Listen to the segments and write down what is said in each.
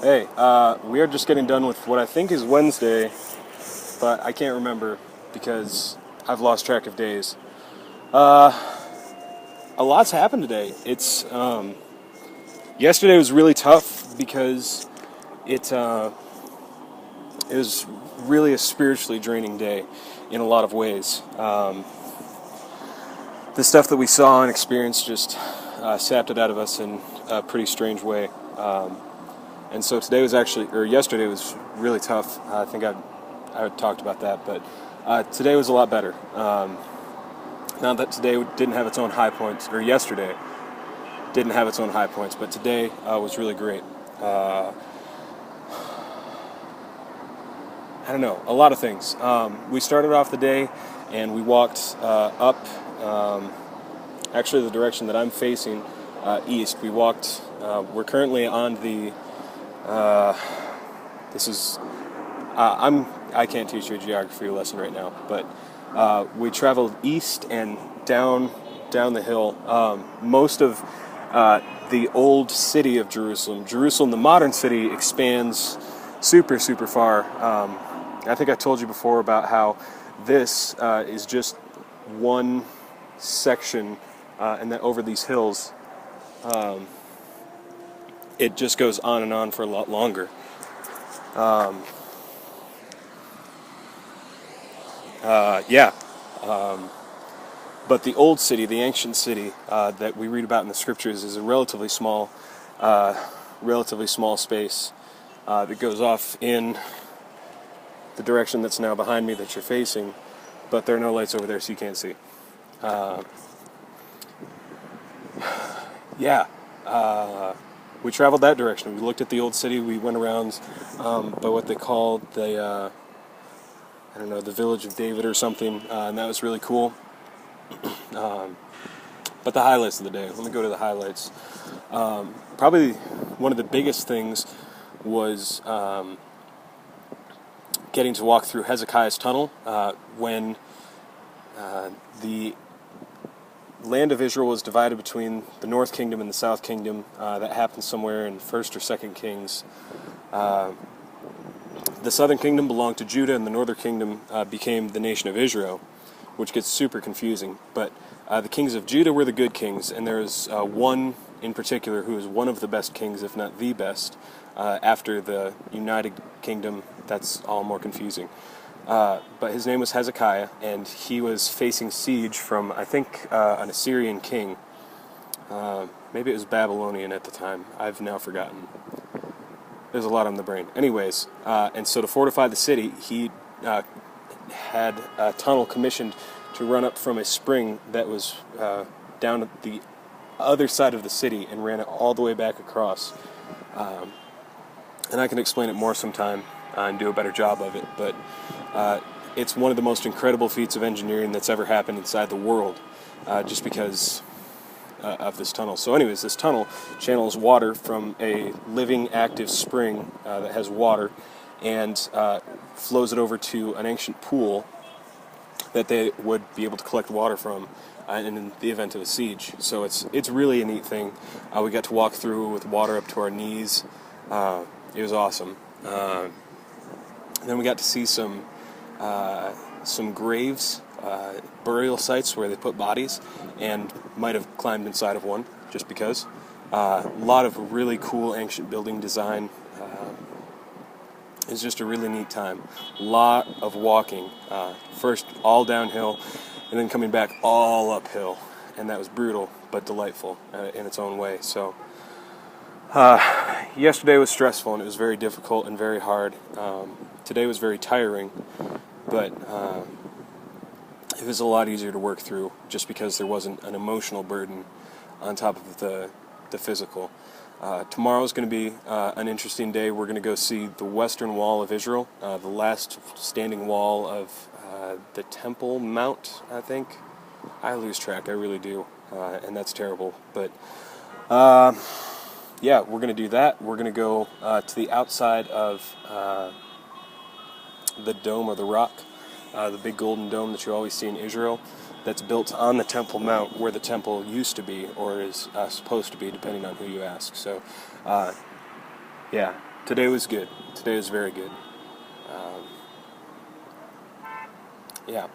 Hey, we are just getting done with what I think is Wednesday, but I can't remember because I've lost track of days. A lot's happened today. Yesterday was really tough because it was really a spiritually draining day in a lot of ways. The stuff that we saw and experienced just sapped it out of us in a pretty strange way. And so yesterday was really tough. I think I talked about that, but today was a lot better. Not that today didn't have its own high points, or yesterday didn't have its own high points, but today was really great. I don't know, a lot of things. We started off the day and we walked up, actually the direction that I'm facing, east. We're currently on the, this is, I can't teach you a geography lesson right now, but we traveled east and down the hill. Most of the old city of Jerusalem, the modern city, expands super, super far. I think I told you before about how this is just one section, and that over these hills, it just goes on and on for a lot longer. Yeah. But the old city, the ancient city that we read about in the scriptures, is a relatively small space that goes off in the direction that's now behind me that you're facing, but there are no lights over there, so you can't see. Yeah, we traveled that direction. We looked at the old city. We went around by what they called I don't know, the Village of David or something, and that was really cool. But the highlights of the day. Let me go to the highlights. Probably one of the biggest things was getting to walk through Hezekiah's tunnel when the land of Israel was divided between the North Kingdom and the South Kingdom. That happened somewhere in First or Second Kings. The Southern Kingdom belonged to Judah, and the Northern Kingdom became the nation of Israel, which gets super confusing. But the kings of Judah were the good kings, and there is one in particular who is one of the best kings, if not the best. After the United Kingdom, that's all more confusing. But his name was Hezekiah, and he was facing siege from, I think, an Assyrian king. Maybe it was Babylonian at the time. I've now forgotten. There's a lot on the brain. Anyways, and so to fortify the city, he had a tunnel commissioned to run up from a spring that was down at the other side of the city and ran it all the way back across. And I can explain it more sometime and do a better job of it, but it's one of the most incredible feats of engineering that's ever happened inside the world, just because of this tunnel. So anyways, this tunnel channels water from a living, active spring that has water and flows it over to an ancient pool that they would be able to collect water from in the event of a siege. So it's really a neat thing. We got to walk through with water up to our knees. It was awesome. Then we got to see some graves, burial sites where they put bodies, and might have climbed inside of one just because. A lot of really cool ancient building design. It's just a really neat time. Lot of walking. First all downhill, and then coming back all uphill, and that was brutal but delightful in its own way. So yesterday was stressful, and it was very difficult and very hard. Today was very tiring, but it was a lot easier to work through just because there wasn't an emotional burden on top of the physical. Tomorrow's going to be an interesting day. We're going to go see the Western Wall of Israel, the last standing wall of the Temple Mount, I think. I lose track, I really do, and that's terrible. But yeah, we're going to do that. We're going to go to the outside of the Dome or the Rock, the big golden dome that you always see in Israel, that's built on the Temple Mount where the temple used to be, or is supposed to be, depending on who you ask. So, yeah, today was good. Today was very good. Yeah.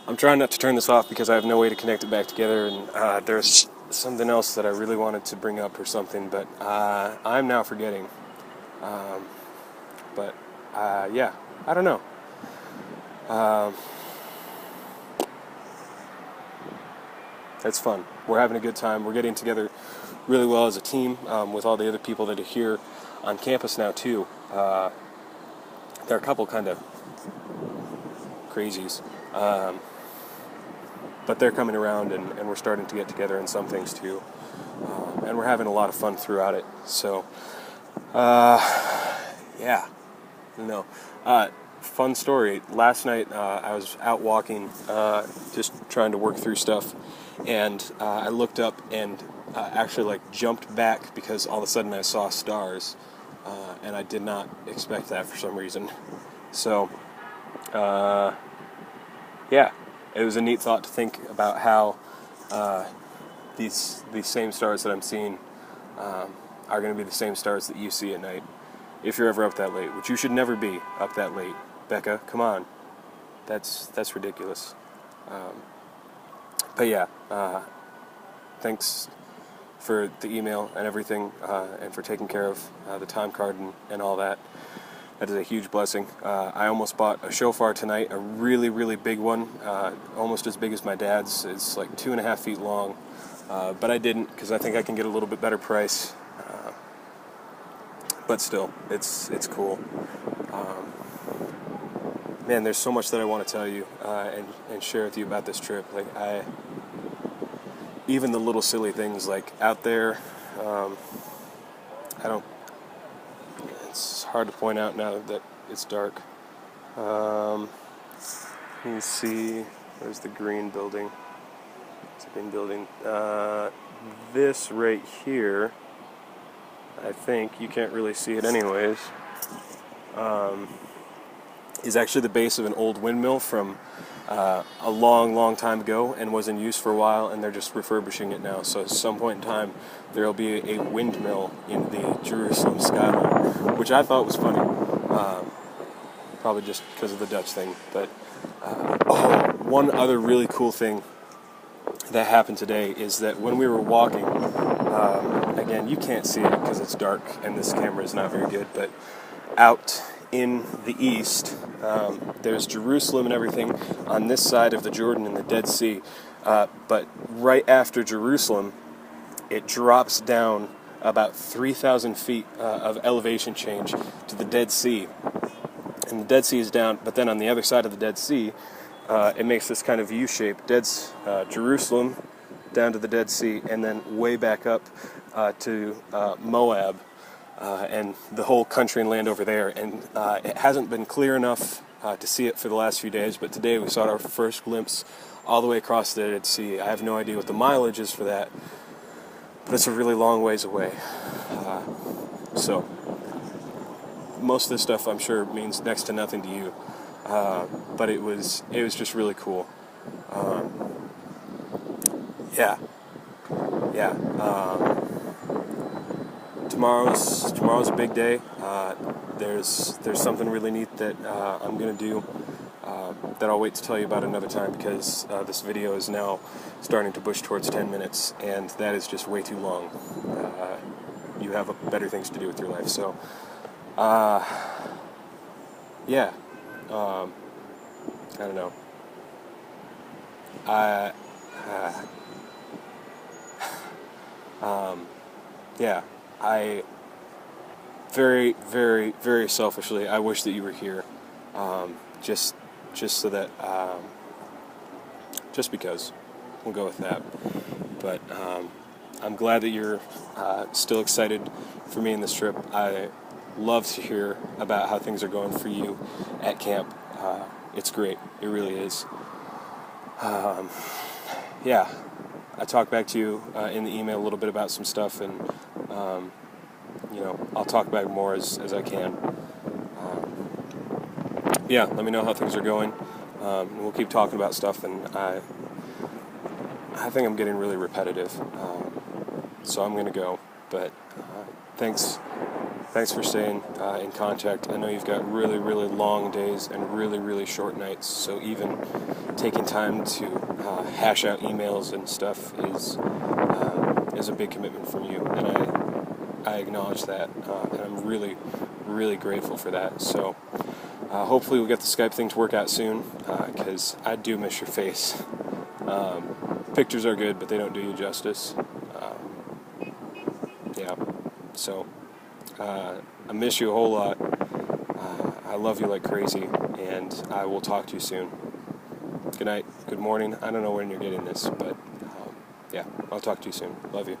I'm trying not to turn this off because I have no way to connect it back together, and there's something else that I really wanted to bring up or something, but I'm now forgetting. But yeah, I don't know. It's fun. We're having a good time. We're getting together really well as a team with all the other people that are here on campus now too. There are a couple kind of crazies, but they're coming around, and we're starting to get together in some things too, and we're having a lot of fun throughout it. So, yeah, no. Fun story. Last night I was out walking, just trying to work through stuff, and I looked up and actually like jumped back because all of a sudden I saw stars, and I did not expect that for some reason. So, yeah, it was a neat thought to think about how these same stars that I'm seeing are going to be the same stars that you see at night if you're ever up that late, which you should never be up that late. Becca, come on, that's ridiculous. But yeah, thanks for the email and everything, and for taking care of the time card and all that. That is a huge blessing. I almost bought a shofar tonight, a really, really big one, almost as big as my dad's. It's like 2.5 feet long, but I didn't because I think I can get a little bit better price. But still, it's cool. Man, there's so much that I want to tell you and share with you about this trip. Like even the little silly things like out there. It's hard to point out now that it's dark. Let me see. There's the green building. It's a green building. This right here, I think you can't really see it anyways, is actually the base of an old windmill from a long, long time ago and was in use for a while, and they're just refurbishing it now. So at some point in time, there will be a windmill in the Jerusalem skyline, which I thought was funny, probably just because of the Dutch thing. But one other really cool thing that happened today is that when we were walking, again, you can't see it because it's dark and this camera is not very good, but out in the east, there's Jerusalem and everything on this side of the Jordan and the Dead Sea, but right after Jerusalem, it drops down about 3,000 feet of elevation change to the Dead Sea, and the Dead Sea is down, but then on the other side of the Dead Sea, it makes this kind of U-shape, Jerusalem down to the Dead Sea, and then way back up to Moab, and the whole country and land over there. And it hasn't been clear enough to see it for the last few days, but today we saw our first glimpse all the way across the Dead Sea. I have no idea what the mileage is for that, but it's a really long ways away. So most of this stuff, I'm sure, means next to nothing to you, but it was just really cool. Yeah. Tomorrow's a big day. There's something really neat that I'm gonna do that I'll wait to tell you about another time, because this video is now starting to push towards 10 minutes, and that is just way too long. You have better things to do with your life. So, yeah. I don't know. Yeah, I very, very, very selfishly, I wish that you were here, just so that, just because, we'll go with that. But I'm glad that you're still excited for me in this trip. I love to hear about how things are going for you at camp. It's great, it really is. Yeah. I talked back to you in the email a little bit about some stuff, and I'll talk back more as I can. Yeah, let me know how things are going. We'll keep talking about stuff, and I think I'm getting really repetitive, so I'm gonna go. But thanks for staying in contact. I know you've got really, really long days and really, really short nights, so even taking time to hash out emails and stuff is a big commitment from you, and I acknowledge that, and I'm really, really grateful for that. So hopefully we'll get the Skype thing to work out soon, because I do miss your face. Pictures are good, but they don't do you justice. Yeah, so I miss you a whole lot. I love you like crazy, and I will talk to you soon. Good night, good morning. I don't know when you're getting this, but yeah, I'll talk to you soon. Love you.